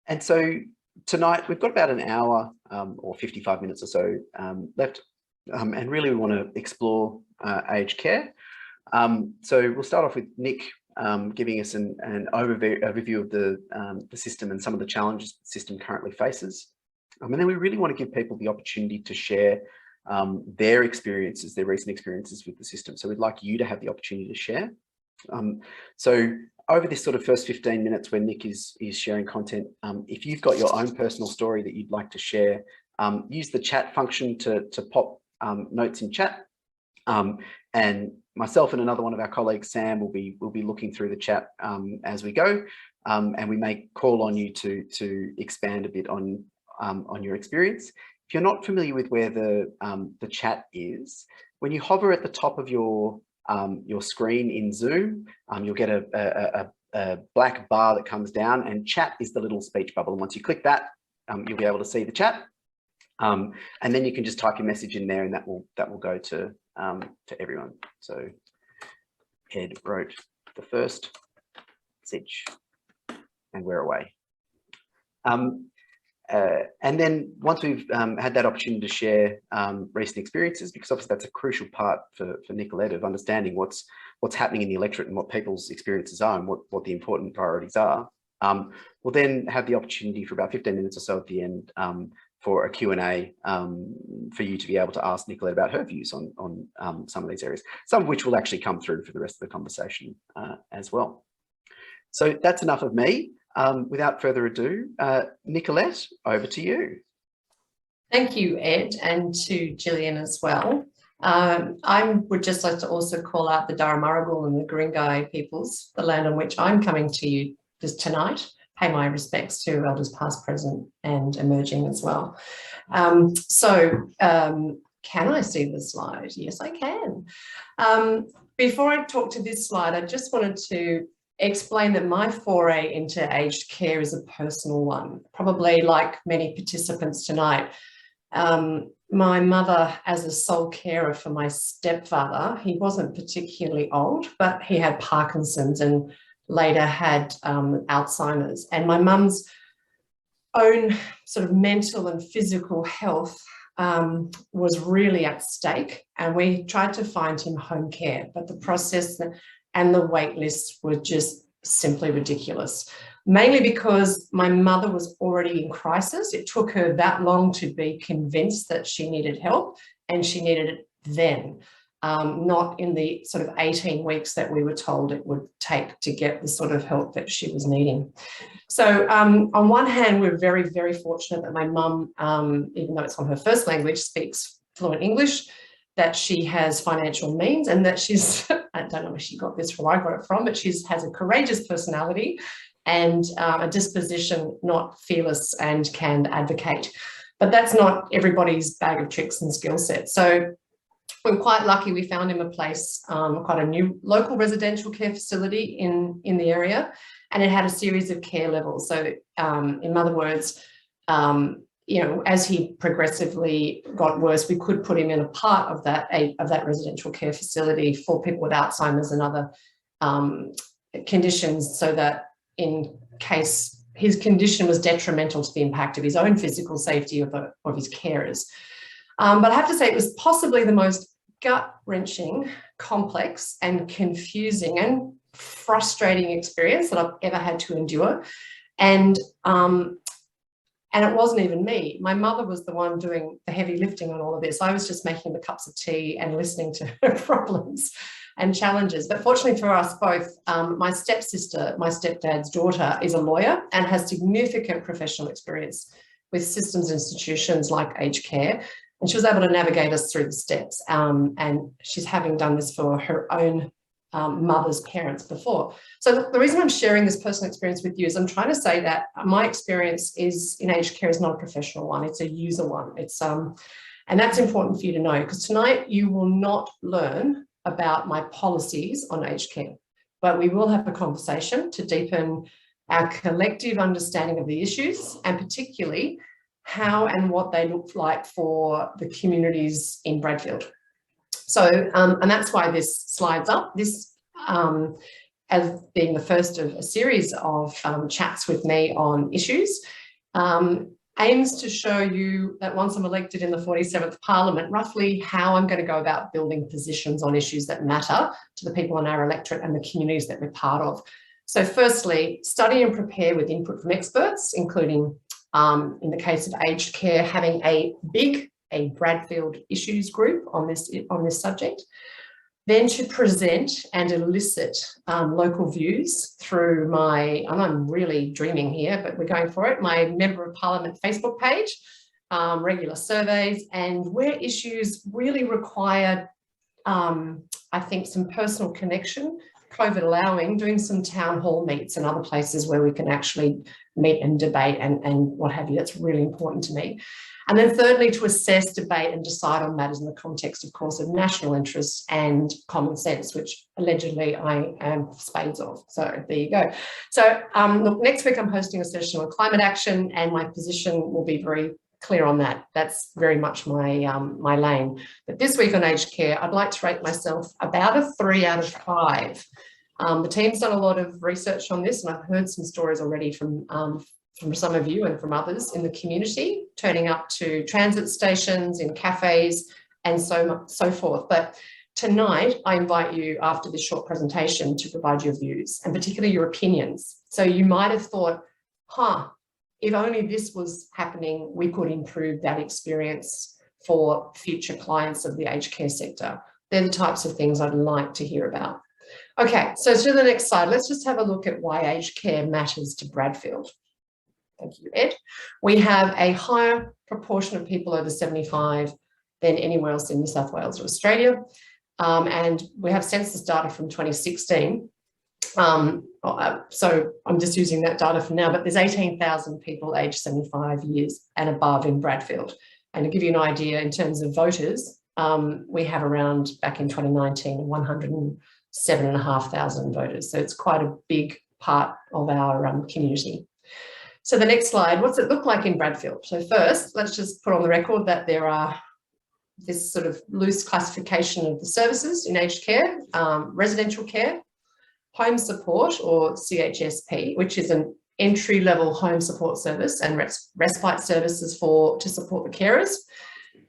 And so tonight we've got about an hour or 55 minutes or so left, and really we want to explore aged care. So we'll start off with Nick giving us an overview of the system and some of the challenges the system currently faces. And then we really want to give people the opportunity to share their experiences, their recent experiences with the system. So we'd like you to have the opportunity to share. So over this sort of first 15 minutes when Nick is sharing content, if you've got your own personal story that you'd like to share, use the chat function to pop notes in chat. And myself and another one of our colleagues, Sam, will be looking through the chat as we go, and we may call on you to expand a bit on your experience. If you're not familiar with where the chat is, when you hover at the top of your screen in Zoom, you'll get a black bar that comes down, and chat is the little speech bubble. And once you click that, you'll be able to see the chat, and then you can just type your message in there, and that will go to everyone. So Ed wrote the first message, and we're away. And then once we've had that opportunity to share recent experiences, because obviously that's a crucial part for Nicolette of understanding what's happening in the electorate and what people's experiences are and what the important priorities are, we'll then have the opportunity for about 15 minutes or so at the end for a Q&A for you to be able to ask Nicolette about her views on some of these areas, some of which will actually come through for the rest of the conversation as well. So that's enough of me. Without further ado, Nicolette, over to you. Thank you, Ed, and to Gillian as well. I would just like to also call out the Darramurrugal and the Guringai peoples, the land on which I'm coming to you tonight. Pay my respects to elders past, present, and emerging as well. Can I see the slide? Yes, I can. Before I talk to this slide, I just wanted to explain that my foray into aged care is a personal one, probably like many participants tonight. My mother, as a sole carer for my stepfather, he wasn't particularly old, but he had Parkinson's and later had Alzheimer's. And my mum's own sort of mental and physical health was really at stake. And we tried to find him home care, but the process and the wait lists were just simply ridiculous, mainly because my mother was already in crisis. It took her that long to be convinced that she needed help, and she needed it then, not in the sort of 18 weeks that we were told it would take to get the sort of help that she was needing. So on one hand, we're very, very fortunate that my mum, even though it's on her first language, speaks fluent English, that she has financial means, and that she's, I don't know where she got this from, I got it from, but she has a courageous personality and a disposition, not fearless, and can advocate. But that's not everybody's bag of tricks and skill set. So we're quite lucky we found him a place, quite a new local residential care facility in the area, and it had a series of care levels. So in other words, you know, as he progressively got worse, we could put him in a part of that residential care facility for people with Alzheimer's and other conditions, so that in case his condition was detrimental to the impact of his own physical safety of his carers. But I have to say it was possibly the most gut-wrenching, complex and confusing and frustrating experience that I've ever had to endure. And it wasn't even me. My mother was the one doing the heavy lifting on all of this. I was just making the cups of tea and listening to her problems and challenges. But fortunately for us both, my stepsister, my stepdad's daughter, is a lawyer and has significant professional experience with systems institutions like aged care. And she was able to navigate us through the steps. And she's having done this for her own mother's parents before. So the reason I'm sharing this personal experience with you is I'm trying to say that my experience in aged care is not a professional one, it's a user one. And that's important for you to know, because tonight you will not learn about my policies on aged care, but we will have a conversation to deepen our collective understanding of the issues, and particularly how and what they look like for the communities in Bradfield. So, and that's why this slide's up. This, as being the first of a series of chats with me on issues, aims to show you that once I'm elected in the 47th Parliament, roughly how I'm going to go about building positions on issues that matter to the people in our electorate and the communities that we're part of. So firstly, study and prepare with input from experts, including, in the case of aged care, having a Bradfield issues group on this subject. Then to present and elicit local views through my, and I'm really dreaming here, but we're going for it, my Member of Parliament Facebook page, regular surveys, and where issues really require, I think, some personal connection, COVID allowing, doing some town hall meets and other places where we can actually meet and debate and what have you. That's really important to me. And then thirdly, to assess, debate and decide on matters in the context, of course, of national interest and common sense, which allegedly I am spades of. So there you go. So look, next week I'm hosting a session on climate action, and my position will be very clear on that. That's very much my, my lane. But this week on aged care, I'd like to rate myself about a 3 out of 5. The team's done a lot of research on this, and I've heard some stories already from some of you and from others in the community, turning up to transit stations, in cafes, and so forth. But tonight, I invite you, after this short presentation, to provide your views, and particularly your opinions. So you might have thought, if only this was happening, we could improve that experience for future clients of the aged care sector. They're the types of things I'd like to hear about. Okay, so to the next slide, let's just have a look at why aged care matters to Bradfield. Thank you, Ed. We have a higher proportion of people over 75 than anywhere else in New South Wales or Australia. And we have census data from 2016. So I'm just using that data for now, but there's 18,000 people aged 75 years and above in Bradfield. And to give you an idea in terms of voters, we have around, back in 2019, 107,500 voters. So it's quite a big part of our community. So the next slide, what's it look like in Bradfield? So first, let's just put on the record that there are this sort of loose classification of the services in aged care, residential care, home support or CHSP, which is an entry-level home support service, and respite services to support the carers.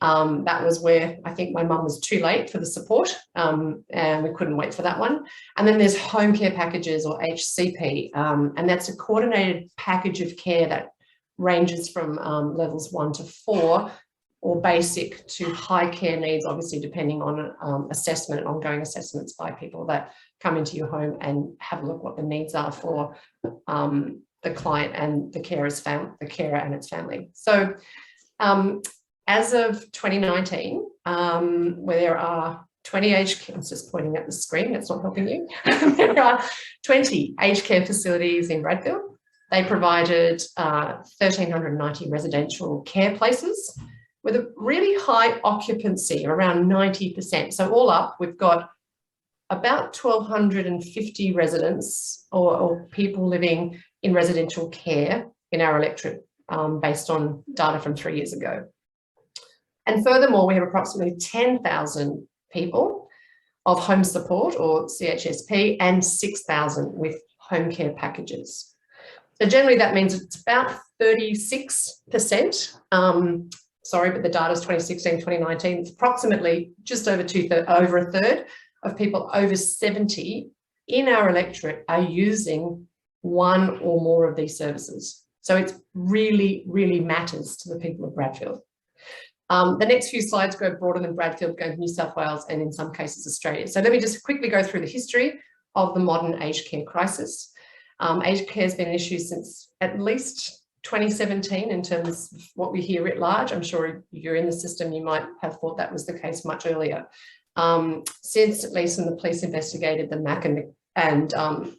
That was where I think my mum was too late for the support, and we couldn't wait for that one. And then there's home care packages or HCP, and that's a coordinated package of care that ranges from levels 1 to 4, or basic to high care needs, obviously depending on assessment, ongoing assessments by people that come into your home and have a look what the needs are for the client and the carer and its family. So as of 2019, where there are 20 aged care, I'm just pointing at the screen, that's not helping you. There are 20 aged care facilities in Bradfield. They provided 1,390 residential care places with a really high occupancy, around 90%. So all up, we've got about 1,250 residents or people living in residential care in our electorate, based on data from 3 years ago. And furthermore, we have approximately 10,000 people of home support or CHSP and 6,000 with home care packages. So generally that means it's about 36%. Sorry, but the data is 2016, 2019. It's approximately just over a third of people over 70 in our electorate are using one or more of these services. So it really, really matters to the people of Bradfield. The next few slides go broader than Bradfield, go to New South Wales and in some cases Australia. So let me just quickly go through the history of the modern aged care crisis. Aged care has been an issue since at least 2017 in terms of what we hear writ large. I'm sure you're in the system, you might have thought that was the case much earlier. Since at least when the police investigated the Mac and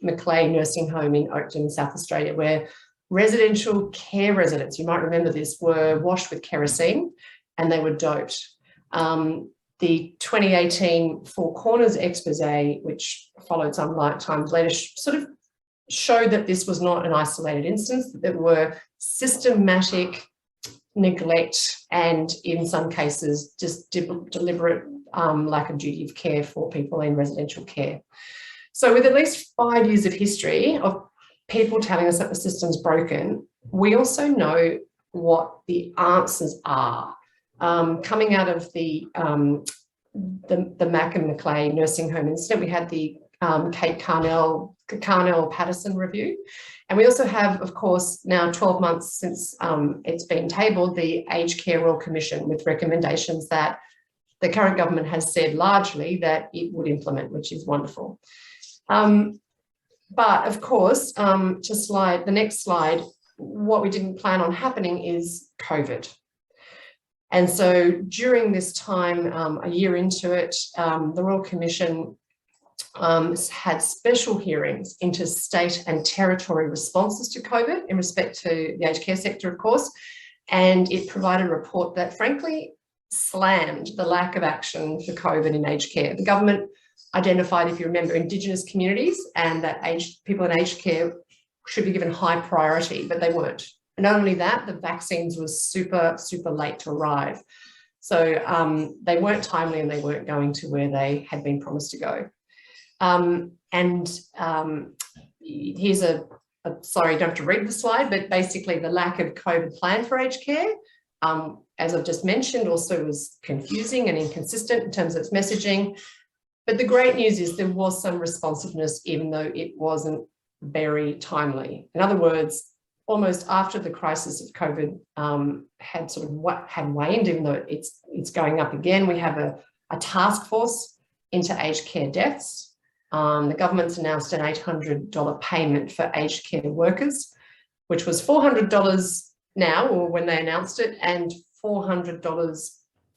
Macleay nursing home in Oakden, South Australia, where residential care residents, you might remember this, were washed with kerosene and they were doped. The 2018 Four Corners expose, which followed some times later, sort of showed that this was not an isolated instance, that there were systematic neglect and in some cases just deliberate lack of duty of care for people in residential care. So with at least 5 years of history of people telling us that the system's broken, we also know what the answers are. Coming out of the Mac and Macleay nursing home incident, we had the Kate Carnell-Patterson review. And we also have, of course, now 12 months since it's been tabled, the Aged Care Royal Commission with recommendations that the current government has said largely that it would implement, which is wonderful. But of course, the next slide, what we didn't plan on happening is COVID. And so during this time, a year into it, the Royal Commission had special hearings into state and territory responses to COVID in respect to the aged care sector, of course, and it provided a report that frankly slammed the lack of action for COVID in aged care. The government identified, if you remember, Indigenous communities and that people in aged care should be given high priority, but they weren't. And not only that, the vaccines were super, super late to arrive. So they weren't timely and they weren't going to where they had been promised to go. Here's sorry, you don't have to read the slide, but basically the lack of COVID plan for aged care, as I've just mentioned, also was confusing and inconsistent in terms of its messaging. But the great news is there was some responsiveness, even though it wasn't very timely. In other words, almost after the crisis of COVID had waned, even though it's going up again, we have a task force into aged care deaths. The government's announced an $800 payment for aged care workers, which was $400 now, or when they announced it, and $400,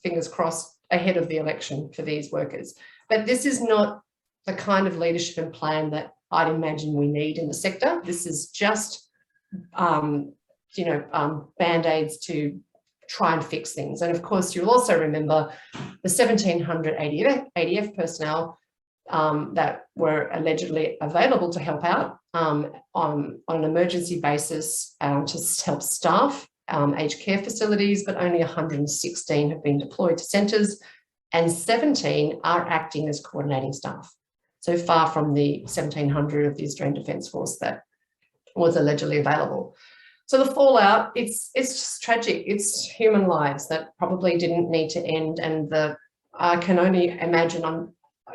fingers crossed, ahead of the election for these workers. But this is not the kind of leadership and plan that I'd imagine we need in the sector. This is just, Band-Aids to try and fix things. And of course, you'll also remember the 1,700 ADF personnel that were allegedly available to help out on an emergency basis to help staff aged care facilities, but only 116 have been deployed to centres and 17 are acting as coordinating staff. So far from the 1,700 of the Australian Defence Force that was allegedly available. So the fallout, it's just tragic. It's human lives that probably didn't need to end. And I can only imagine I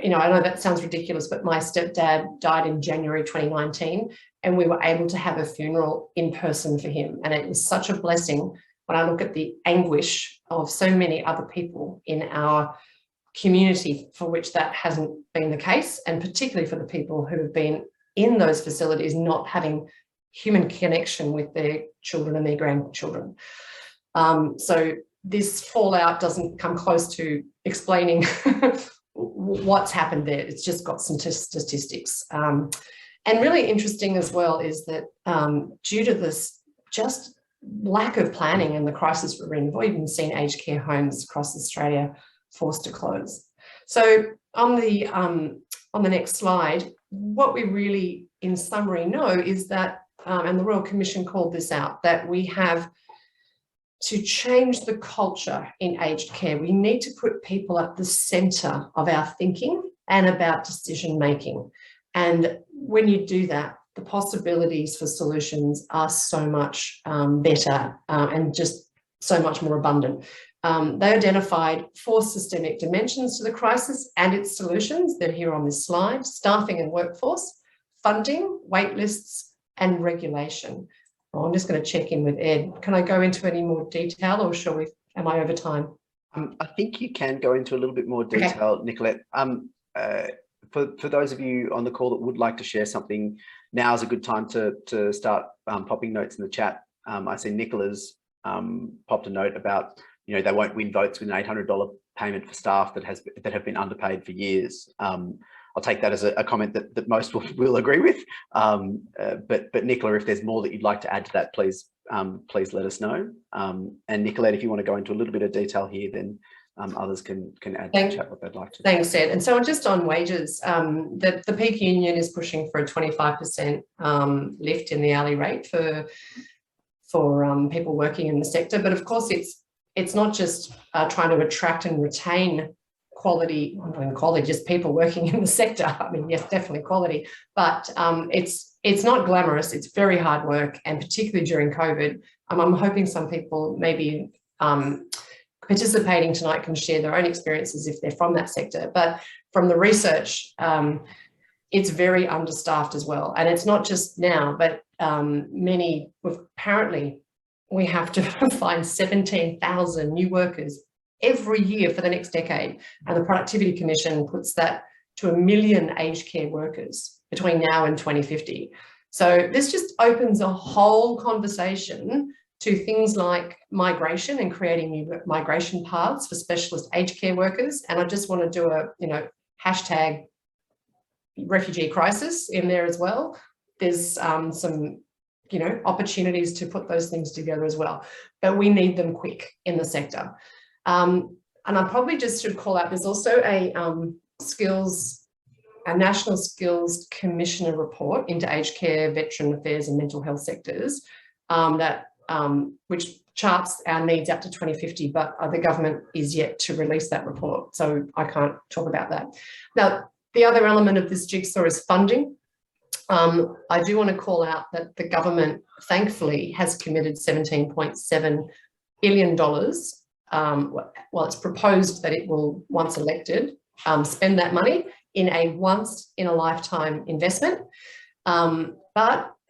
know that sounds ridiculous, but my stepdad died in January 2019 and we were able to have a funeral in person for him. And it was such a blessing when I look at the anguish of so many other people in our community for which that hasn't been the case, and particularly for the people who have been in those facilities not having human connection with their children and their grandchildren. So this fallout doesn't come close to explaining what's happened there. It's just got some statistics. And really interesting as well is that due to this just lack of planning and the crisis we're in, we've even seen aged care homes across Australia forced to close. So on the next slide, what we really in summary know is that, and the Royal Commission called this out, that we have to change the culture in aged care. We need to put people at the centre of our thinking and about decision making. And when you do that, the possibilities for solutions are so much better and just so much more abundant. They identified 4 systemic dimensions to the crisis and its solutions. They're here on this slide: staffing and workforce, funding, wait lists, and regulation. Well, I'm just going to check in with Ed. Can I go into any more detail, or shall we? Am I over time? I think you can go into a little bit more detail, okay. Nicolette. For those of you on the call that would like to share something, now is a good time to start popping notes in the chat. I see Nicola's popped a note about, they won't win votes with an $800 payment for staff that have been underpaid for years. I'll take that as a comment that most will agree with. But Nicola, if there's more that you'd like to add to that, please let us know. And Nicolette, if you want to go into a little bit of detail here, then others can add to the chat what they'd like to. Thanks, Ed. And so just on wages, the peak union is pushing for a 25% lift in the hourly rate for people working in the sector. But of course, it's not just trying to attract and retain quality, not in quality, just people working in the sector. I mean, yes, definitely quality, but it's not glamorous. It's very hard work, and particularly during COVID. I'm hoping some people maybe participating tonight can share their own experiences if they're from that sector. But from the research, it's very understaffed as well. And it's not just now, but apparently we have to find 17,000 new workers every year for the next decade. And the Productivity Commission puts that to 1 million aged care workers between now and 2050. So this just opens a whole conversation to things like migration and creating new migration paths for specialist aged care workers. And I just want to do a, hashtag refugee crisis in there as well. There's some, opportunities to put those things together as well, but we need them quick in the sector. And I probably just should call out, there's also a National Skills Commissioner report into aged care, veteran affairs and mental health sectors which charts our needs up to 2050, but the government is yet to release that report, so I can't talk about that. Now, the other element of this jigsaw is funding. I do want to call out that the government, thankfully, has committed $17.7 billion. Well, it's proposed that it will, once elected, spend that money in a once-in-a-lifetime investment. And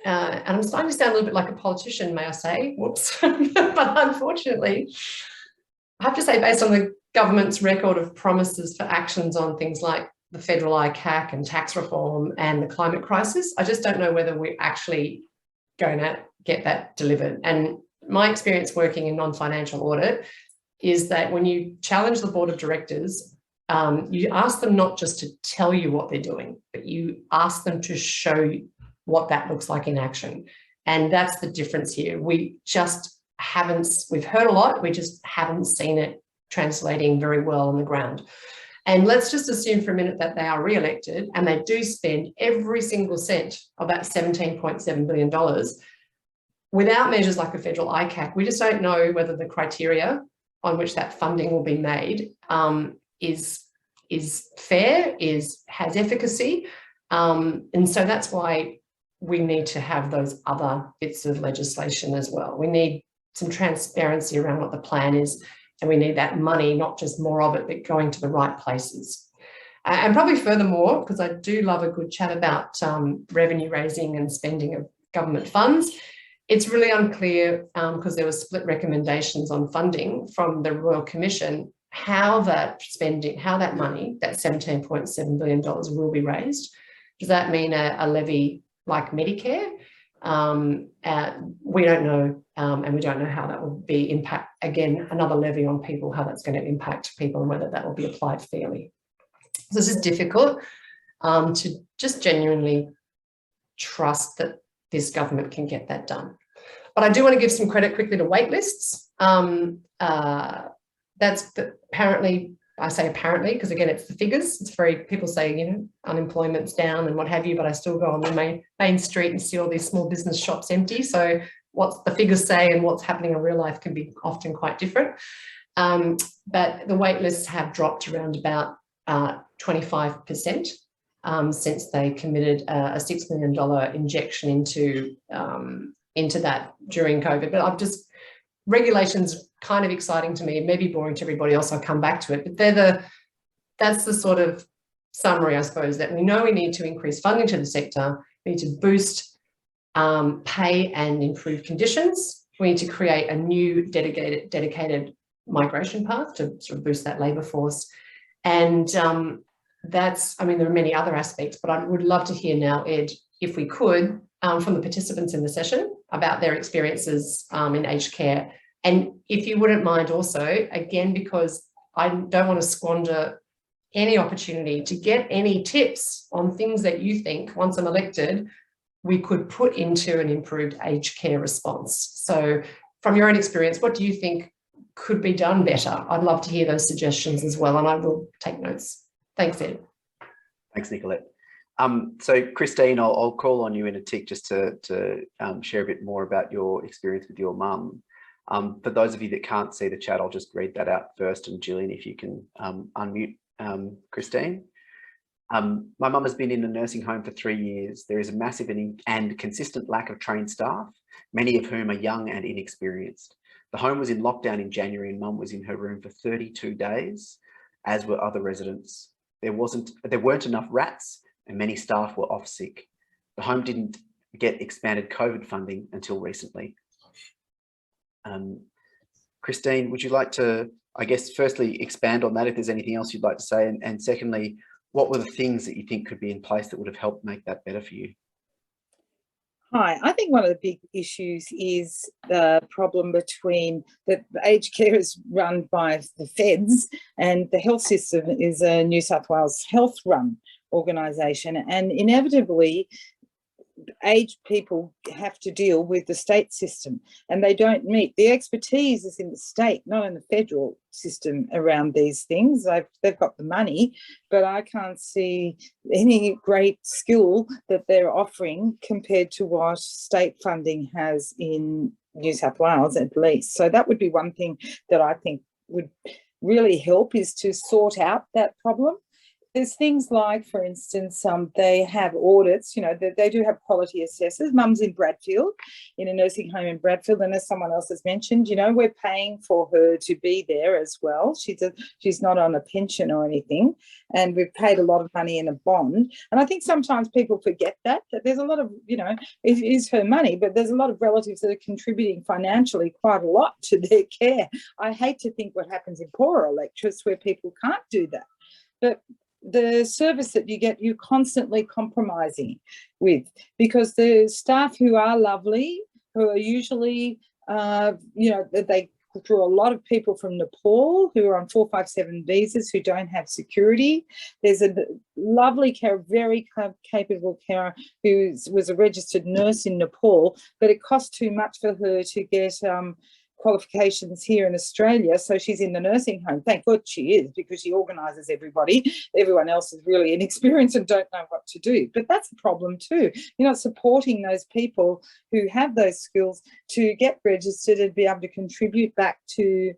I'm starting to sound a little bit like a politician, may I say, whoops. But unfortunately, I have to say, based on the government's record of promises for actions on things like the federal ICAC and tax reform and the climate crisis, I just don't know whether we're actually going to get that delivered. And my experience working in non-financial audit is that when you challenge the board of directors, you ask them not just to tell you what they're doing, but you ask them to show you what that looks like in action. And that's the difference here. We just haven't, we've heard a lot, we just haven't seen it translating very well on the ground. And let's just assume for a minute that they are re-elected and they do spend every single cent of that $17.7 billion without measures like a federal ICAC. We just don't know whether the criteria on which that funding will be made is fair, has efficacy. And so that's why we need to have those other bits of legislation as well. We need some transparency around what the plan is, and we need that money, not just more of it, but going to the right places. And probably furthermore, because I do love a good chat about revenue raising and spending of government funds, it's really unclear, because there were split recommendations on funding from the Royal Commission, how that spending, how that money, that $17.7 billion will be raised. Does that mean a levy like Medicare? We don't know, and we don't know how that will be impact, again, another levy on people, how that's going to impact people and whether that will be applied fairly. So this is difficult to just genuinely trust that this government can get that done. But I do want to give some credit quickly to wait lists. That's apparently, I say apparently, because again, it's the figures. It's very, people say, unemployment's down and what have you, but I still go on the main street and see all these small business shops empty. So what the figures say and what's happening in real life can be often quite different. But the wait lists have dropped around about 25% since they committed a $6 million injection into that during COVID. But regulations kind of exciting to me. It may be boring to everybody else. I'll come back to it, but that's the sort of summary, I suppose, that we know we need to increase funding to the sector. We need to boost pay and improve conditions. We need to create a new dedicated migration path to sort of boost that labour force. And there are many other aspects, but I would love to hear now, Ed, if we could, from the participants in the session about their experiences in aged care. And if you wouldn't mind also, again, because I don't want to squander any opportunity to get any tips on things that you think, once I'm elected, we could put into an improved aged care response. So from your own experience, what do you think could be done better? I'd love to hear those suggestions as well, and I will take notes. Thanks, Ed. Thanks, Nicolette. So Christine, I'll call on you in a tick just to share a bit more about your experience with your mum. For those of you that can't see the chat, I'll just read that out first. And Gillian, if you can unmute Christine. My mum has been in a nursing home for 3 years. There is a massive and consistent lack of trained staff, many of whom are young and inexperienced. The home was in lockdown in January and mum was in her room for 32 days, as were other residents. There weren't enough rats and many staff were off sick. The home didn't get expanded COVID funding until recently. Christine, would you like to, I guess, firstly, expand on that if there's anything else you'd like to say? And secondly, what were the things that you think could be in place that would have helped make that better for you? Hi, I think one of the big issues is the problem between the aged care is run by the feds and the health system is a New South Wales health run organisation, and inevitably aged people have to deal with the state system and they don't meet. The expertise is in the state, not in the federal system around these things. They've got the money, but I can't see any great skill that they're offering compared to what state funding has in New South Wales at least. So that would be one thing that I think would really help, is to sort out that problem. There's things like, for instance, they have audits, you know, they do have quality assessors. Mum's in Bradfield, in a nursing home in Bradfield, and as someone else has mentioned, you know, we're paying for her to be there as well. She's not on a pension or anything, and we've paid a lot of money in a bond. And I think sometimes people forget that there's a lot of, you know, it is her money, but there's a lot of relatives that are contributing financially quite a lot to their care. I hate to think what happens in poorer electorates where people can't do that. But the service that you get, you're constantly compromising with, because the staff who are lovely, who are usually, you know, they draw a lot of people from Nepal who are on 457 visas who don't have security. There's a lovely carer, very capable carer who was a registered nurse in Nepal, but it cost too much for her to get qualifications here in Australia, so she's in the nursing home. Thank God she is, because she organises everybody. Everyone else is really inexperienced and don't know what to do. But that's a problem too. You're not supporting those people who have those skills to get registered and be able to contribute back to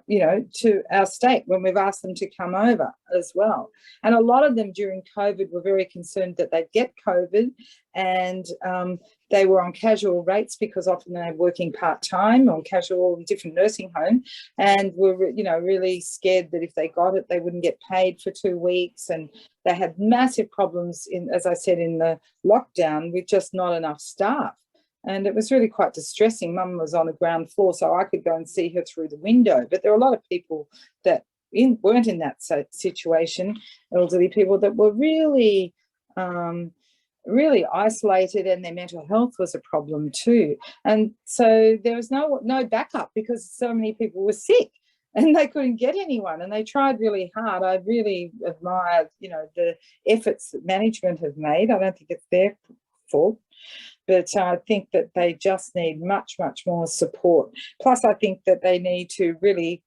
you know, to our state when we've asked them to come over as well. And a lot of them during COVID were very concerned that they'd get COVID, and they were on casual rates because often they're working part-time on casual in different nursing homes, and were, you know, really scared that if they got it, they wouldn't get paid for 2 weeks. And they had massive problems in, as I said, in the lockdown with just not enough staff. And it was really quite distressing. Mum was on the ground floor, so I could go and see her through the window. But there were a lot of people that weren't in that situation, elderly people that were really, really isolated, and their mental health was a problem too. And so there was no backup because so many people were sick and they couldn't get anyone, and they tried really hard. I really admire, you know, the efforts that management have made. I don't think it's their fault. But I think that they just need much, much more support. Plus, I think that they need to really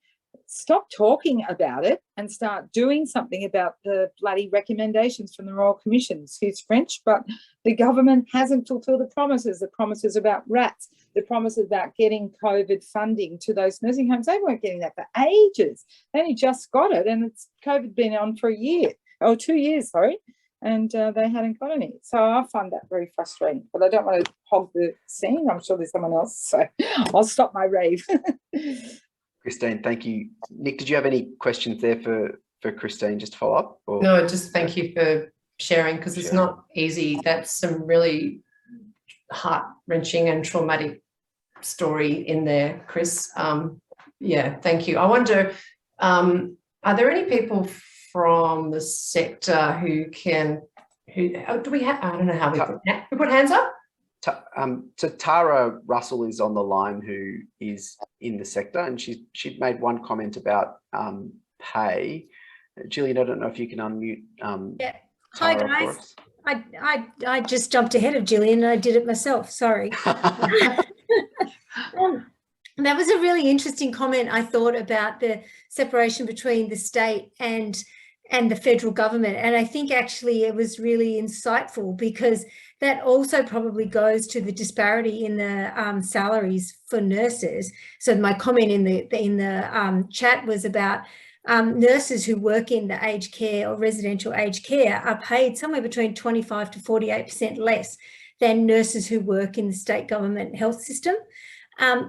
stop talking about it and start doing something about the bloody recommendations from the Royal Commission. Excuse French, but the government hasn't fulfilled the promises about rats, the promises about getting COVID funding to those nursing homes. They weren't getting that for ages. They only just got it, and it's COVID been on for 2 years, sorry. And they hadn't got any. So I find that very frustrating, but I don't want to hog the scene. I'm sure there's someone else, so I'll stop my rave. Christine, thank you. Nick, did you have any questions there for Christine, just to follow up? Or? No, just thank you for sharing, because it's not easy. That's some really heart-wrenching and traumatic story in there, Chris. Yeah, thank you. I wonder, are there any people from the sector who do we have, I don't know how we put hands up? So Tara Russell is on the line, who is in the sector, and she'd made one comment about pay. Gillian, I don't know if you can unmute yeah. Tara. Hi guys. I just jumped ahead of Gillian and I did it myself, sorry. That was a really interesting comment, I thought, about the separation between the state and the federal government. And I think actually it was really insightful, because that also probably goes to the disparity in the salaries for nurses. So my comment in the chat was about nurses who work in the aged care or residential aged care are paid somewhere between 25 to 48% less than nurses who work in the state government health system,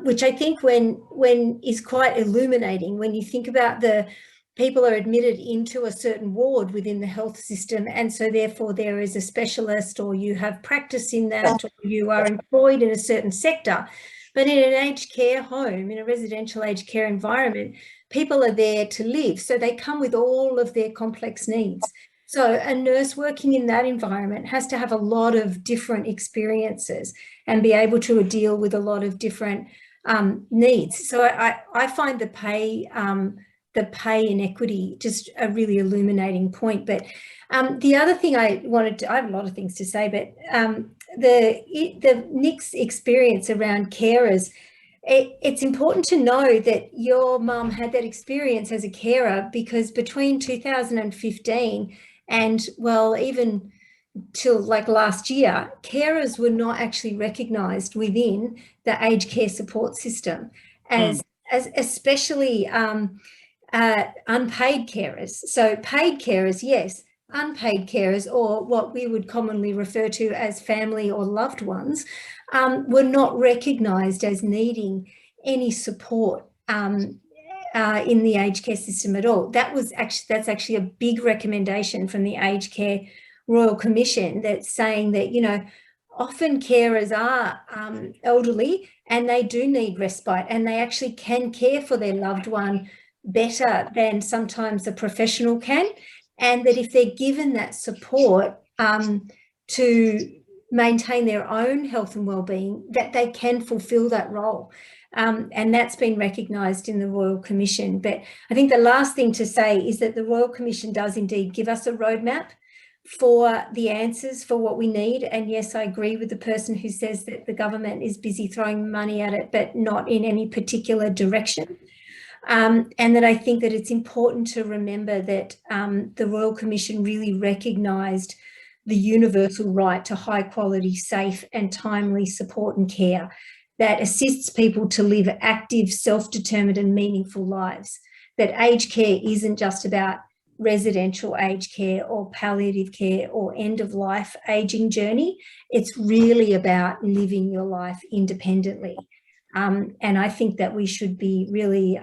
which I think when is quite illuminating when you think about the people are admitted into a certain ward within the health system, and so therefore there is a specialist, or you have practice in that, or you are employed in a certain sector. But in an aged care home, in a residential aged care environment, people are there to live, so they come with all of their complex needs. So a nurse working in that environment has to have a lot of different experiences and be able to deal with a lot of different needs. So I find the pay inequity just a really illuminating point. But the other thing I have a lot of things to say, but the Nick's experience around carers, it's important to know that your mum had that experience as a carer, because between 2015 and, well, even till like last year, carers were not actually recognised within the aged care support system as especially unpaid carers. So paid carers, yes, unpaid carers, or what we would commonly refer to as family or loved ones, were not recognised as needing any support in the aged care system at all. That's actually a big recommendation from the Aged Care Royal Commission, that's saying that, you know, often carers are elderly and they do need respite, and they actually can care for their loved one better than sometimes a professional can, and that if they're given that support to maintain their own health and well-being, that they can fulfil that role. And that's been recognised in the Royal Commission. But I think the last thing to say is that the Royal Commission does indeed give us a roadmap for the answers for what we need. And yes, I agree with the person who says that the government is busy throwing money at it, but not in any particular direction. And that I think that it's important to remember that the Royal Commission really recognised the universal right to high quality, safe and timely support and care that assists people to live active, self-determined and meaningful lives. That aged care isn't just about residential aged care or palliative care or end-of-life ageing journey. It's really about living your life independently. And I think that we should be really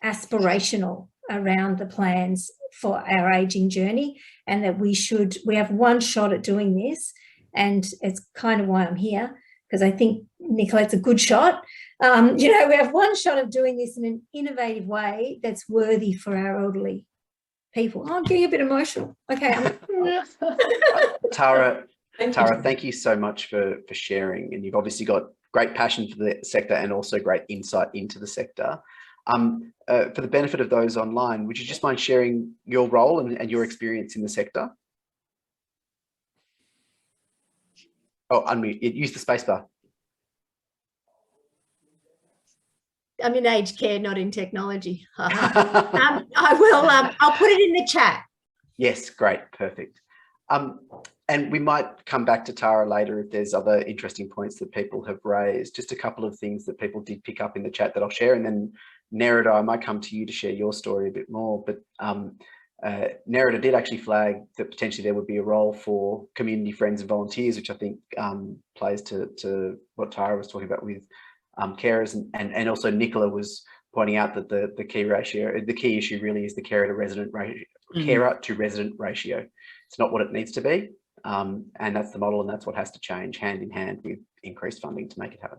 aspirational around the plans for our ageing journey, and that we have one shot at doing this. And it's kind of why I'm here, because I think Nicolette's a good shot. We have one shot of doing this in an innovative way that's worthy for our elderly people. Oh, I'm getting a bit emotional. Okay. Tara, thank you so much for sharing. And you've obviously got great passion for the sector and also great insight into the sector. For the benefit of those online, would you just mind sharing your role and your experience in the sector? Oh, unmute. Use the spacebar. I'm in aged care, not in technology. I will. I'll put it in the chat. Yes, great, perfect. And we might come back to Tara later if there's other interesting points that people have raised. Just a couple of things that people did pick up in the chat that I'll share, and then Nerida, I might come to you to share your story a bit more. But Nerida did actually flag that potentially there would be a role for community friends and volunteers, which I think plays to what Tara was talking about with carers, and also Nicola was pointing out that the key issue really is the carer to resident ratio. It's not what it needs to be, and that's the model, and that's what has to change hand in hand with increased funding to make it happen.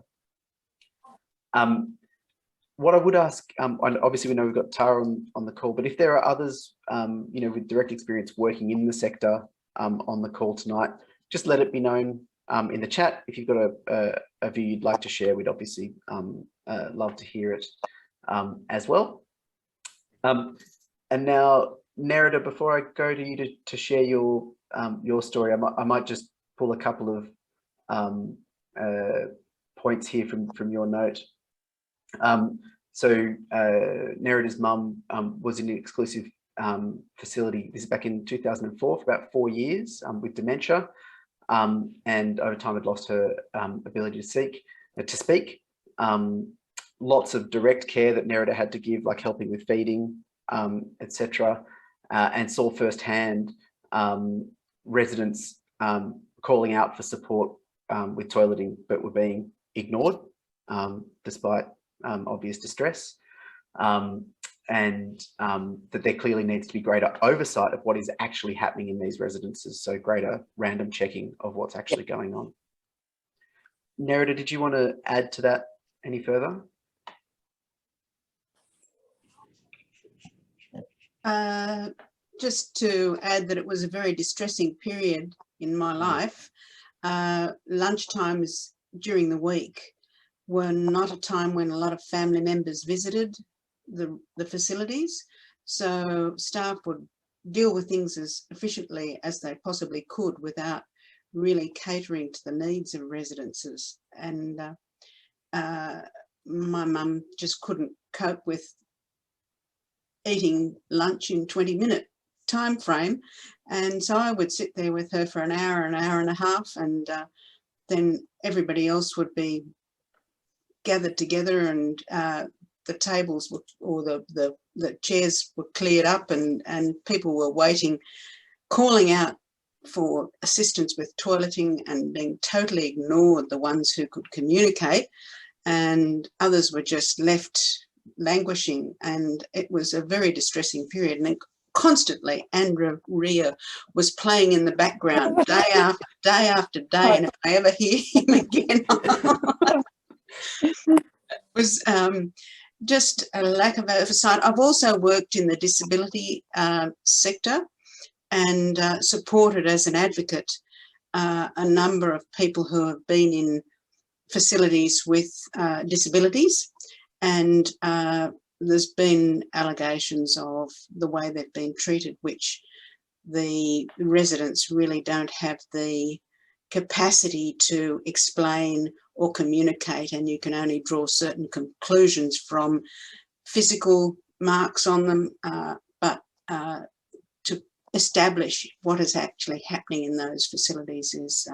What I would ask, and obviously we know we've got Tara on the call, but if there are others, with direct experience working in the sector on the call tonight, just let it be known in the chat. If you've got a view you'd like to share, we'd obviously love to hear it as well. And now, Nerida, before I go to you to share your story, I might just pull a couple of points here from your note. So Nerida's mum was in an exclusive facility. This is back in 2004 for about 4 years with dementia, and over time had lost her ability to speak. Lots of direct care that Nerida had to give, like helping with feeding, etc., and saw firsthand residents calling out for support with toileting, but were being ignored despite obvious distress. And that there clearly needs to be greater oversight of what is actually happening in these residences, so greater random checking of what's actually going on. Nerida, did you want to add to that any further? Just to add that it was a very distressing period in my life. Lunchtimes during the week were not a time when a lot of family members visited the facilities, so staff would deal with things as efficiently as they possibly could without really catering to the needs of residences. And my mum just couldn't cope with eating lunch in 20-minute time frame, and so I would sit there with her for an hour and a half, and then everybody else would be gathered together, and the tables were, or the chairs were cleared up, and people were waiting, calling out for assistance with toileting and being totally ignored, the ones who could communicate, and others were just left languishing. And it was a very distressing period, and constantly Andrea was playing in the background day after day after day, and if I ever hear him again it was just a lack of oversight. I've also worked in the disability sector and supported as an advocate a number of people who have been in facilities with disabilities, and there's been allegations of the way they've been treated, which the residents really don't have the capacity to explain or communicate, and you can only draw certain conclusions from physical marks on them, but to establish what is actually happening in those facilities is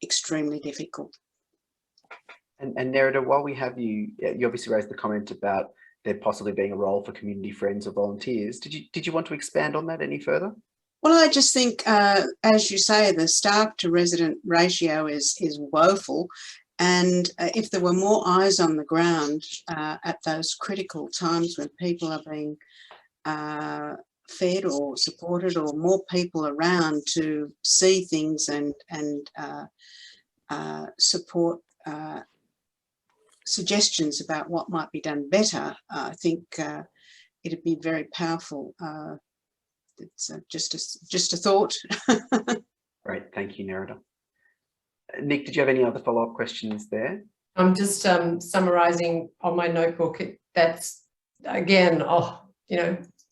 extremely difficult. And Nerida, while we have you, you obviously raised the comment about there possibly being a role for community friends or volunteers. Did you want to expand on that any further? Well, I just think, as you say, the staff to resident ratio is woeful, and if there were more eyes on the ground at those critical times when people are being fed or supported, or more people around to see things and support suggestions about what might be done better, I think it'd be very powerful. It's just a thought. Great, thank you, Nerida. Nick, did you have any other follow-up questions there? I'm just summarising on my notebook. That's again,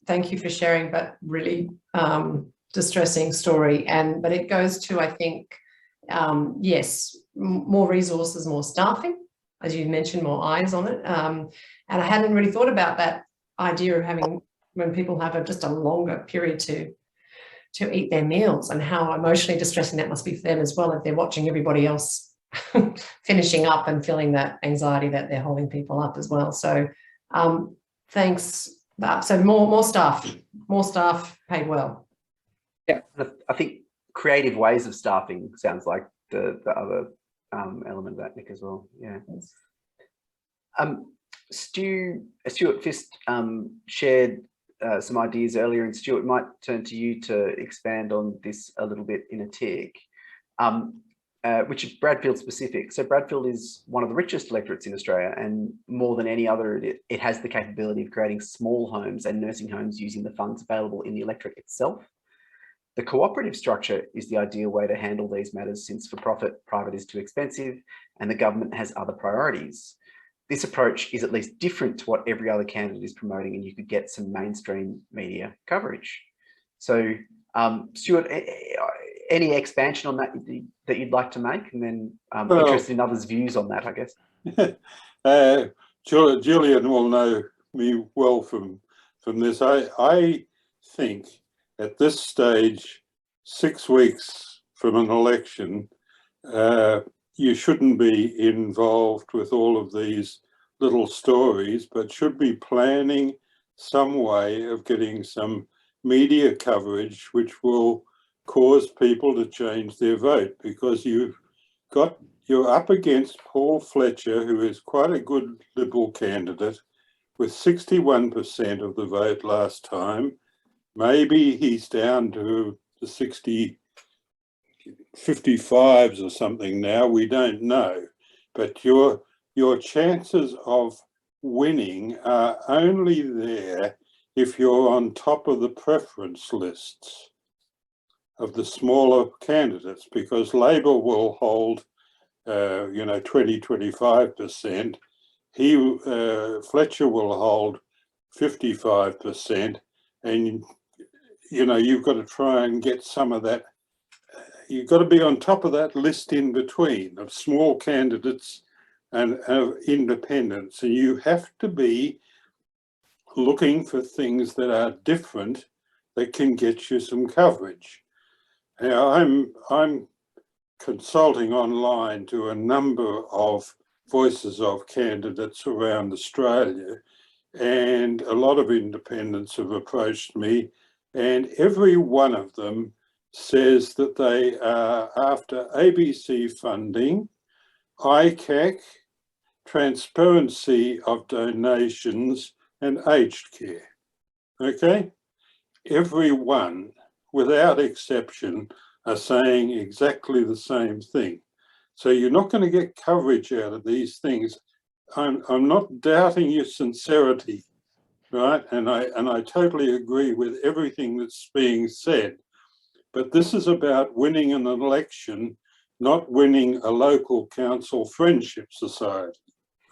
thank you for sharing, but really distressing story. But it goes to, I think, yes, more resources, more staffing, as you mentioned, more eyes on it. And I hadn't really thought about that idea of having, when people have just a longer period to eat their meals, and how emotionally distressing that must be for them as well, if they're watching everybody else finishing up and feeling that anxiety that they're holding people up as well. So thanks. So more staff paid well. Yeah, I think creative ways of staffing sounds like the other element of that, Nick, as well. Yeah. Stuart Fist shared some ideas earlier, and Stuart, might turn to you to expand on this a little bit in a tick, which is Bradfield specific. So Bradfield is one of the richest electorates in Australia, and more than any other, it has the capability of creating small homes and nursing homes using the funds available in the electorate itself. The cooperative structure is the ideal way to handle these matters, since for-profit private is too expensive and the government has other priorities. This approach is at least different to what every other candidate is promoting, and you could get some mainstream media coverage. So, Stuart, any expansion on that that you'd like to make? And then interested in others' views on that, I guess. Julian will know me well from this. I think at this stage, 6 weeks from an election, you shouldn't be involved with all of these little stories, but should be planning some way of getting some media coverage which will cause people to change their vote, because you're up against Paul Fletcher, who is quite a good Liberal candidate, with 61% of the vote last time. Maybe he's down to the 55s or something now, we don't know. But your chances of winning are only there if you're on top of the preference lists of the smaller candidates, because Labor will hold, 20-25%. Fletcher will hold 55%, and you've got to try and get some of that. You've got to be on top of that list in between of small candidates and of independents, and you have to be looking for things that are different that can get you some coverage. Now, I'm consulting online to a number of voices of candidates around Australia, and a lot of independents have approached me, and every one of them says that they are after ABC funding, ICAC, transparency of donations, and aged care. Okay? Everyone, without exception, are saying exactly the same thing. So you're not going to get coverage out of these things. I'm not doubting your sincerity, right? And I totally agree with everything that's being said. But this is about winning an election, not winning a local council friendship society,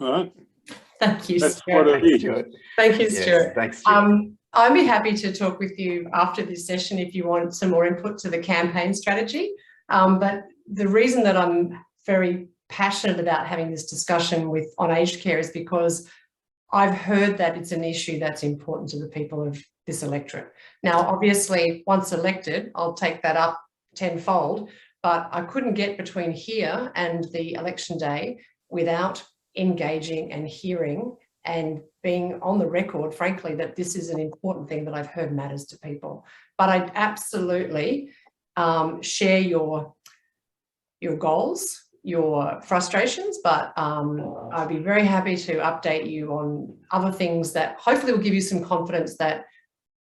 right? Thank you, That's Stuart. what it is. Thank you, Yes, Stuart. thanks, Stuart. I'd be happy to talk with you after this session if you want some more input to the campaign strategy. But the reason that I'm very passionate about having this discussion on aged care is because I've heard that it's an issue that's important to the people of this electorate. Now, obviously, once elected, I'll take that up tenfold, but I couldn't get between here and the election day without engaging and hearing and being on the record, frankly, that this is an important thing that I've heard matters to people. But I absolutely share your goals, your frustrations, but I'd be very happy to update you on other things that hopefully will give you some confidence that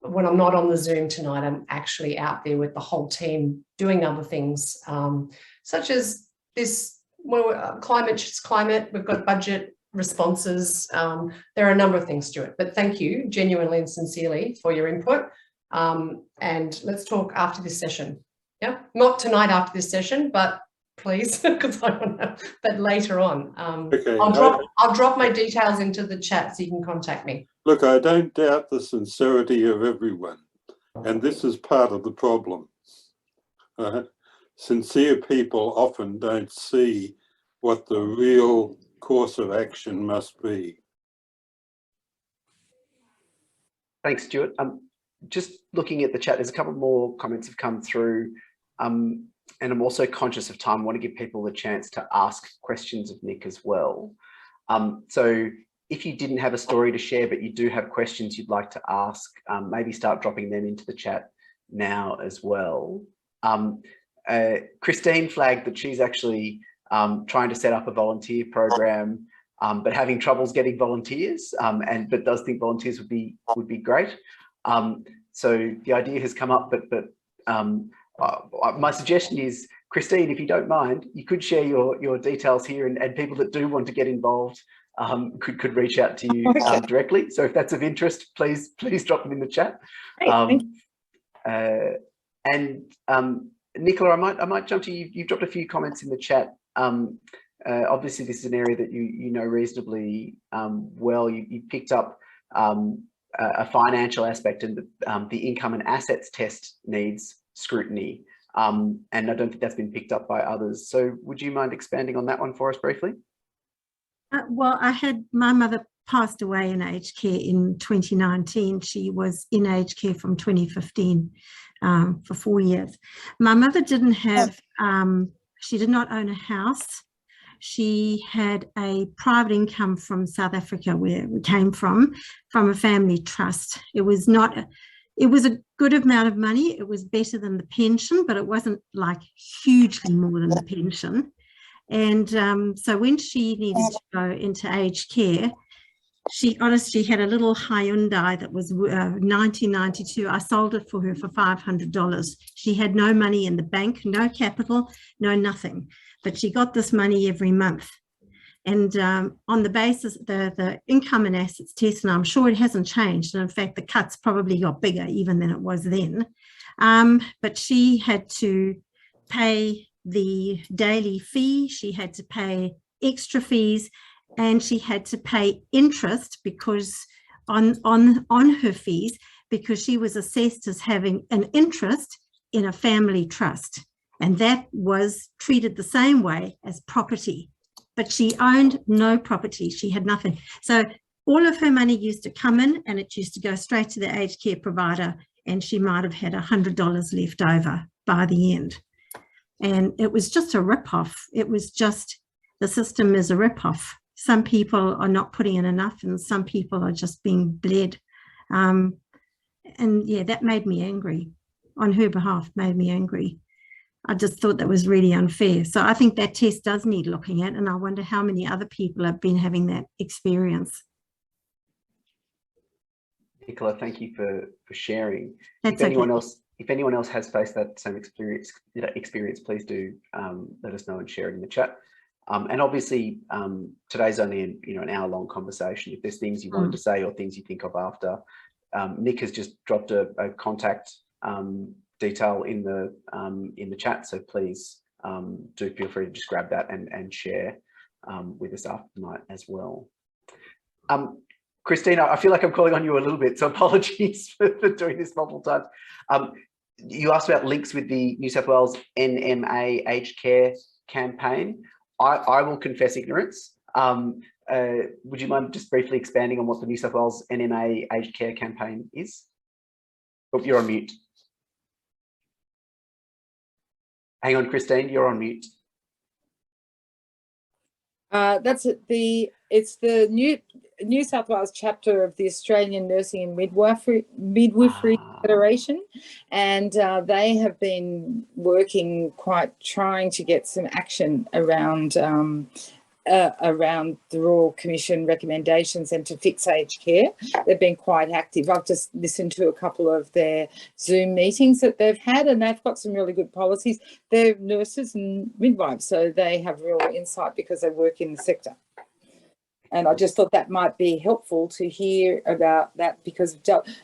when I'm not on the Zoom tonight, I'm actually out there with the whole team doing other things, such as this, climate, we've got budget responses. There are a number of things, Stuart, but thank you genuinely and sincerely for your input. And let's talk after this session. Yeah, not tonight after this session, but please, because I want to, but later on. Okay. I'll drop my details into the chat so you can contact me. Look, I don't doubt the sincerity of everyone, and this is part of the problem. Sincere people often don't see what the real course of action must be. Thanks, Stuart. Just looking at the chat, there's a couple more comments have come through, and I'm also conscious of time. I want to give people the chance to ask questions of Nick as well. So if you didn't have a story to share, but you do have questions you'd like to ask, maybe start dropping them into the chat now as well. Christine flagged that she's actually trying to set up a volunteer program, but having troubles getting volunteers, but does think volunteers would be great. So the idea has come up, but my suggestion is, Christine, if you don't mind, you could share your details here, and people that do want to get involved could reach out to you directly. So if that's of interest, please drop them in the chat. Nicola, I might jump to you. You've dropped a few comments in the chat. Obviously, this is an area that you know reasonably well. You picked up a financial aspect, and the income and assets test needs scrutiny. And I don't think that's been picked up by others. So would you mind expanding on that one for us briefly? Well, my mother passed away in aged care in 2019. She was in aged care from 2015 for 4 years. My mother didn't have, she did not own a house. she had a private income from South Africa, where we came from a family trust. It was a good amount of money. It was better than the pension, but it wasn't like hugely more than the pension. And so when she needed to go into aged care, she honestly had a little Hyundai that was 1992. I sold it for her for $500. She had no money in the bank, no capital, no nothing, but she got this money every month. And on the basis, the income and assets test, and I'm sure it hasn't changed. And in fact, the cuts probably got bigger even than it was then. But she had to pay the daily fee, she had to pay extra fees, and she had to pay interest because on her fees, because she was assessed as having an interest in a family trust, and that was treated the same way as property. But she owned no property, she had nothing. So all of her money used to come in and it used to go straight to the aged care provider, and she might have had $100 left over by the end. And it was just a rip-off. It was just, the system is a rip-off. Some people are not putting in enough and some people are just being bled. And yeah, that made me angry. On her behalf, made me angry. I just thought that was really unfair. So I think that test does need looking at, and I wonder how many other people have been having that experience. Nicola, thank you for sharing. That's if anyone else has faced that same experience, please do let us know and share it in the chat. And obviously, today's only an hour-long conversation. If there's things you wanted to say or things you think of after, Nick has just dropped a contact detail in the chat, so please do feel free to just grab that and share with us after tonight as well. Christina, I feel like I'm calling on you a little bit, so apologies for doing this multiple times. You asked about links with the New South Wales NMA Aged Care campaign. I will confess ignorance. Would you mind just briefly expanding on what the New South Wales NMA Aged Care campaign is? Oh, you're on mute. Hang on, Christine, you're on mute. It's the New South Wales chapter of the Australian Nursing and Midwifery Federation, and they have been working trying to get some action around the Royal Commission recommendations and to fix aged care. They've been quite active. I've just listened to a couple of their Zoom meetings that they've had, and they've got some really good policies. They're nurses and midwives, so they have real insight because they work in the sector. And I just thought that might be helpful to hear about that, because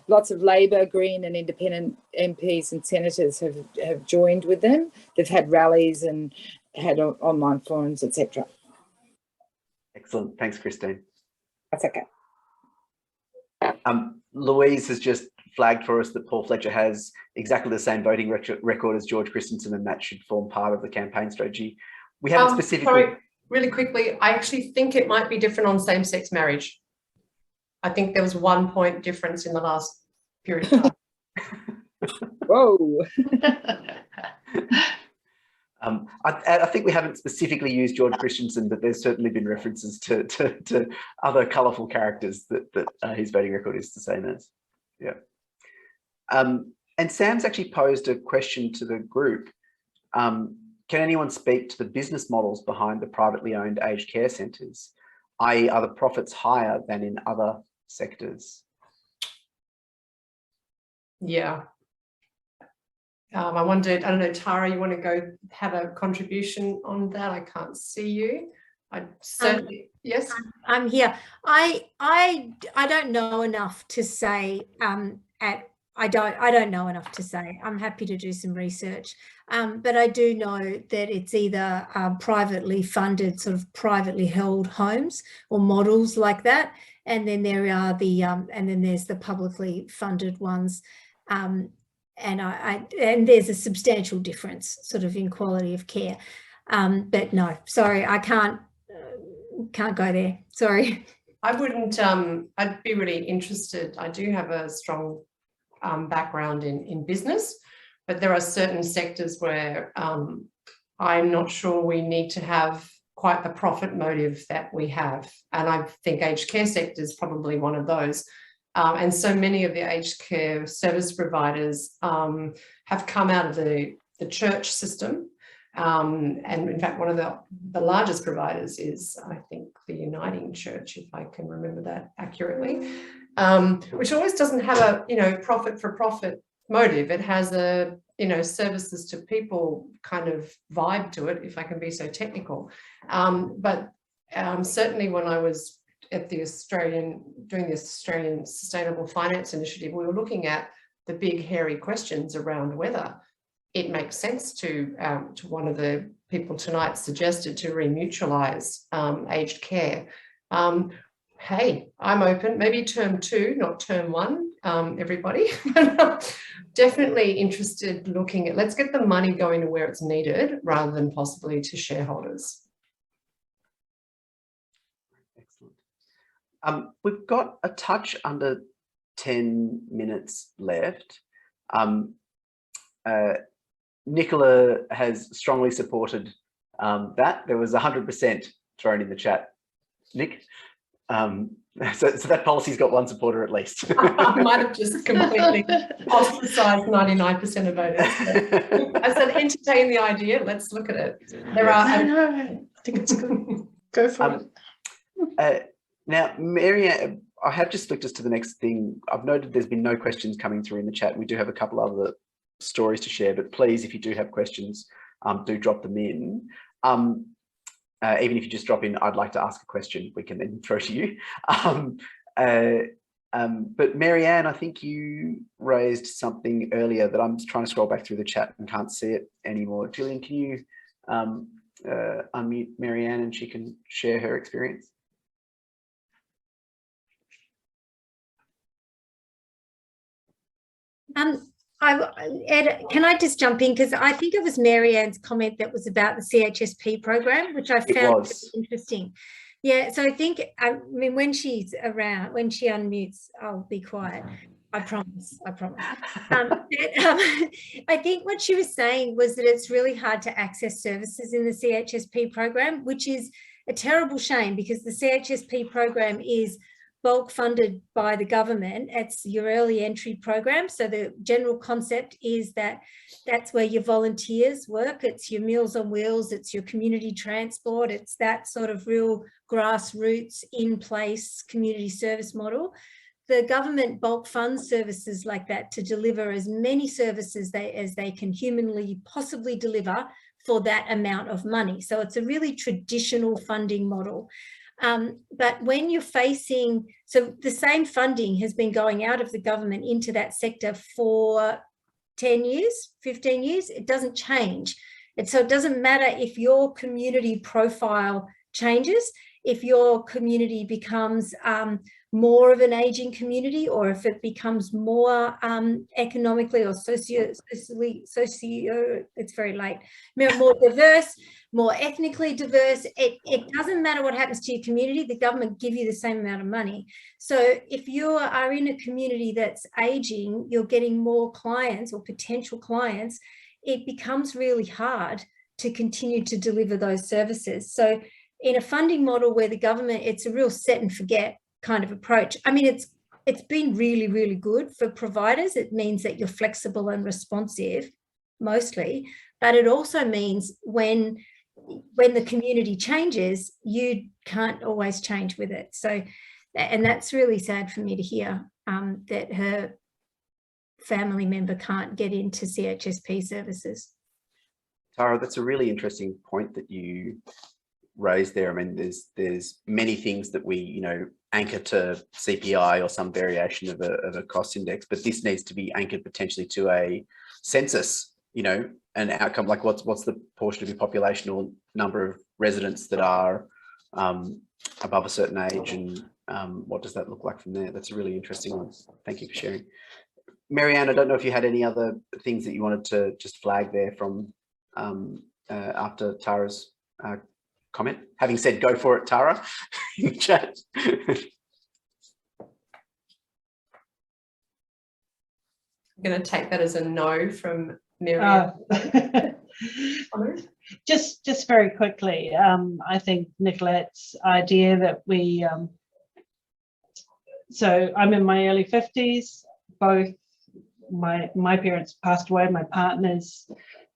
lots of Labor, Green and Independent MPs and senators have joined with them. They've had rallies and had online forums, etc. Excellent. Thanks, Christine. That's okay. Louise has just flagged for us that Paul Fletcher has exactly the same voting record as George Christensen, and that should form part of the campaign strategy. We haven't specifically... Sorry, really quickly, I actually think it might be different on same-sex marriage. I think there was 1 point difference in the last period of time. Whoa. I think we haven't specifically used George Christensen, but there's certainly been references to other colourful characters that his voting record is the same as. Yeah. And Sam's actually posed a question to the group. Can anyone speak to the business models behind the privately owned aged care centres, i.e. are the profits higher than in other sectors? Yeah. I wondered, I don't know, Tara, you want to go have a contribution on that? I can't see you. I certainly, yes. I'm here. I don't know enough to say. I don't know enough to say. I'm happy to do some research, but I do know that it's either privately funded, sort of privately held homes or models like that, and then there are the and then there's the publicly funded ones. And there's a substantial difference sort of in quality of care. But no, sorry, I can't go there. Sorry. I wouldn't, I'd be really interested. I do have a strong background in business, but there are certain sectors where I'm not sure we need to have quite the profit motive that we have. And I think aged care sector is probably one of those. And so many of the aged care service providers have come out of the church system. And in fact, one of the largest providers is, I think, the Uniting Church, if I can remember that accurately, which always doesn't have a, you know, profit for profit motive. It has a, you know, services to people kind of vibe to it, if I can be so technical. But certainly when I was at the doing the Australian Sustainable Finance Initiative, we were looking at the big hairy questions around whether it makes sense to one of the people tonight suggested to remutualise aged care. Hey, I'm open, maybe term 2, not term 1, everybody. Definitely interested looking at, let's get the money going to where it's needed rather than possibly to shareholders. Excellent. We've got a touch under 10 minutes left. Nicola has strongly supported that. There was 100% thrown in the chat, Nick. So that policy's got one supporter at least. I might have just completely ostracised 99% of voters. I said, entertain the idea. Let's look at it. There are. I think it's good. Go for it. Now, Marianne, I have just flicked us to the next thing. I've noted there's been no questions coming through in the chat. We do have a couple other stories to share, but please, if you do have questions, do drop them in. Even if you just drop in, I'd like to ask a question, we can then throw to you. But Marianne, I think you raised something earlier that I'm just trying to scroll back through the chat and can't see it anymore. Gillian, can you unmute Marianne and she can share her experience? Ed, can I just jump in? Because I think it was Marianne's comment that was about the CHSP program, which I found really interesting. Yeah, so I think, I mean, when she's around, when she unmutes, I'll be quiet. I promise. I think what she was saying was that it's really hard to access services in the CHSP program, which is a terrible shame because the CHSP program is bulk funded by the government. It's your early entry program. So the general concept is that that's where your volunteers work. It's your Meals on Wheels. It's your community transport. It's that sort of real grassroots in place community service model. The government bulk funds services like that to deliver as many services as they can humanly possibly deliver for that amount of money. So it's a really traditional funding model. But when you're facing, so the same funding has been going out of the government into that sector for 10 years, 15 years, it doesn't change. And so it doesn't matter if your community profile changes, if your community becomes more of an aging community, or if it becomes more economically or socially, it's very late, more diverse, more ethnically diverse. It doesn't matter what happens to your community, the government give you the same amount of money. So if you are in a community that's aging, you're getting more clients or potential clients, it becomes really hard to continue to deliver those services. So in a funding model where the government, it's a real set and forget kind of approach. I mean, it's been really, really good for providers. It means that you're flexible and responsive mostly, but it also means when the community changes, you can't always change with it. So, and that's really sad for me to hear that her family member can't get into CHSP services. Tara, that's a really interesting point that you raised there. I mean, there's many things that we, you know, anchor to CPI or some variation of a cost index, but this needs to be anchored potentially to a census, you know, an outcome like what's the portion of your population or number of residents that are above a certain age, and what does that look like from there? That's a really interesting one. Thank you for sharing. Marianne, I don't know if you had any other things that you wanted to just flag there from after Tara's comment. Having said, go for it, Tara, in the chat. I'm going to take that as a no from Miriam. Just very quickly, I think Nicolette's idea that we, so I'm in my early 50s, both my parents passed away, my partner's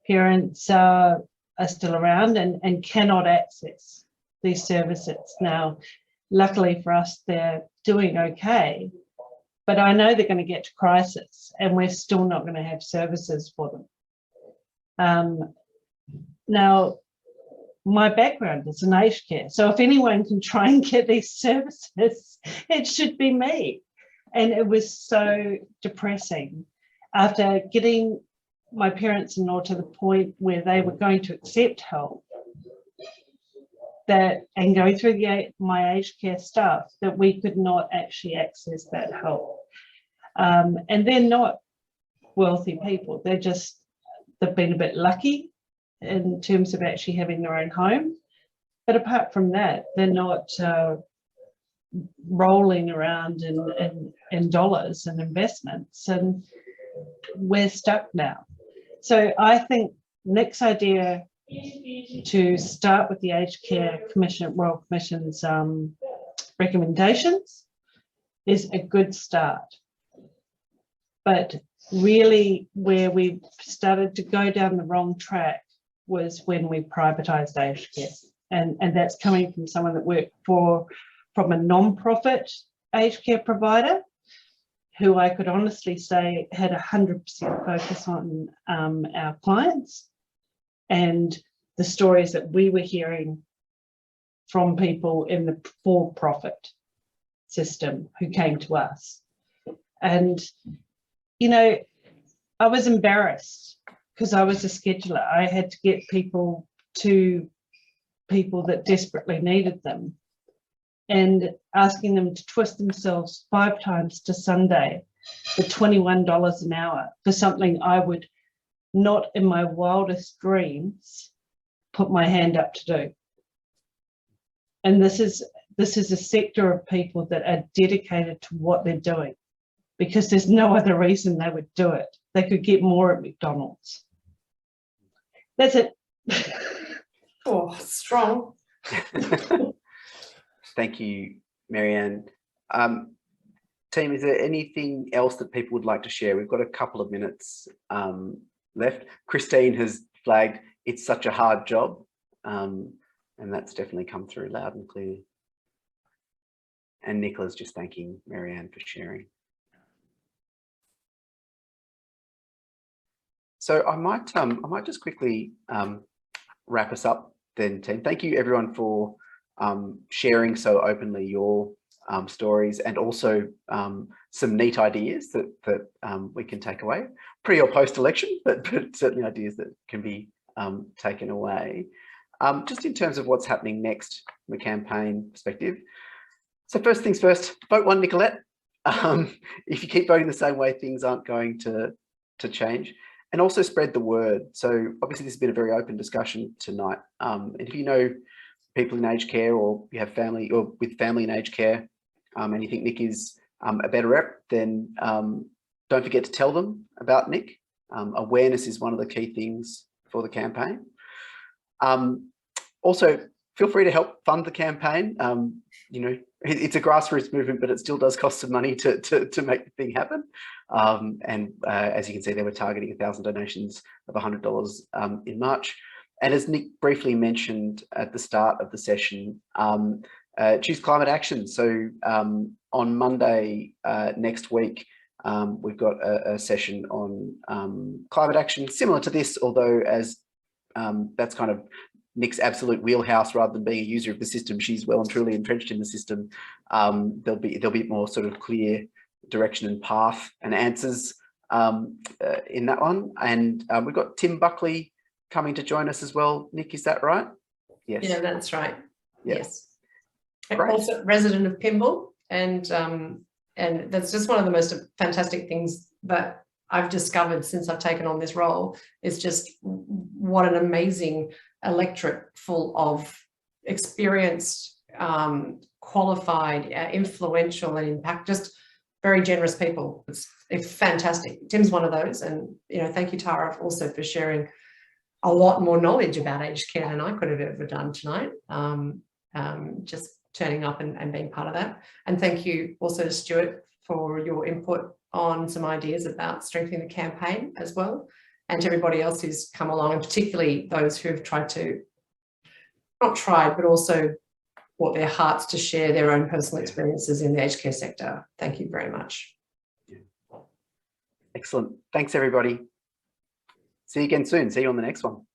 parents are still around and cannot access these services. Now, luckily for us, they're doing okay, but I know they're going to get to crisis and we're still not going to have services for them. Now, my background is in aged care, so if anyone can try and get these services, it should be me. And it was so depressing after getting my parents-in-law to the point where they were going to accept help, that and go through my aged care stuff, that we could not actually access that help. And they're not wealthy people. They've been a bit lucky in terms of actually having their own home. But apart from that, they're not rolling around in dollars and investments, and we're stuck now. So I think Nick's idea to start with the Aged Care Commission, Royal Commission's recommendations is a good start. But really where we started to go down the wrong track was when we privatised aged care. And that's coming from someone that worked from a non-profit aged care provider, who I could honestly say had 100% focus on our clients and the stories that we were hearing from people in the for-profit system who came to us. And, you know, I was embarrassed because I was a scheduler. I had to get people to people that desperately needed them, and asking them to twist themselves 5 times to Sunday for $21 an hour for something I would not in my wildest dreams put my hand up to do. And this is a sector of people that are dedicated to what they're doing, because there's no other reason they would do it. They could get more at McDonald's. That's it. Oh, strong. Thank you, Marianne. Team, is there anything else that people would like to share? We've got a couple of minutes left. Christine has flagged it's such a hard job, and that's definitely come through loud and clear. And Nicola's just thanking Marianne for sharing. So I might just quickly wrap us up then, team. Thank you everyone for sharing so openly your stories, and also some neat ideas that we can take away pre or post election, but certainly ideas that can be taken away. Just in terms of what's happening next from a campaign perspective. So first things first, vote 1 Nicolette. If you keep voting the same way, things aren't going to change. And also spread the word. So obviously this has been a very open discussion tonight. And if you know people in aged care, or you have family or with family in aged care, and you think Nick is a better rep, then don't forget to tell them about Nick. Awareness is one of the key things for the campaign. Also, feel free to help fund the campaign. You know, it's a grassroots movement, but it still does cost some money to make the thing happen. As you can see, they were targeting 1,000 donations of $100 in March. And as Nick briefly mentioned at the start of the session, choose climate action. So on Monday next week, we've got a session on climate action similar to this, although as that's kind of Nick's absolute wheelhouse. Rather than being a user of the system, she's well and truly entrenched in the system. There'll be more sort of clear direction and path and answers in that one. And we've got Tim Buckley coming to join us as well. Nick, is that right? Yes. Yeah, that's right. Yep. Yes. Great. Also resident of Pymble, and that's just one of the most fantastic things that I've discovered since I've taken on this role, is just what an amazing electorate full of experienced, qualified, influential and impact, just very generous people. It's fantastic. Tim's one of those, and you know, thank you, Tara, also for sharing a lot more knowledge about aged care than I could have ever done tonight. Just turning up and being part of that. And thank you also, Stuart, for your input on some ideas about strengthening the campaign as well, and to everybody else who's come along, and particularly those who have tried to, not tried, but also brought their hearts to share their own personal experiences in the aged care sector. Thank you very much. Excellent. Thanks, everybody. See you again soon. See you on the next one.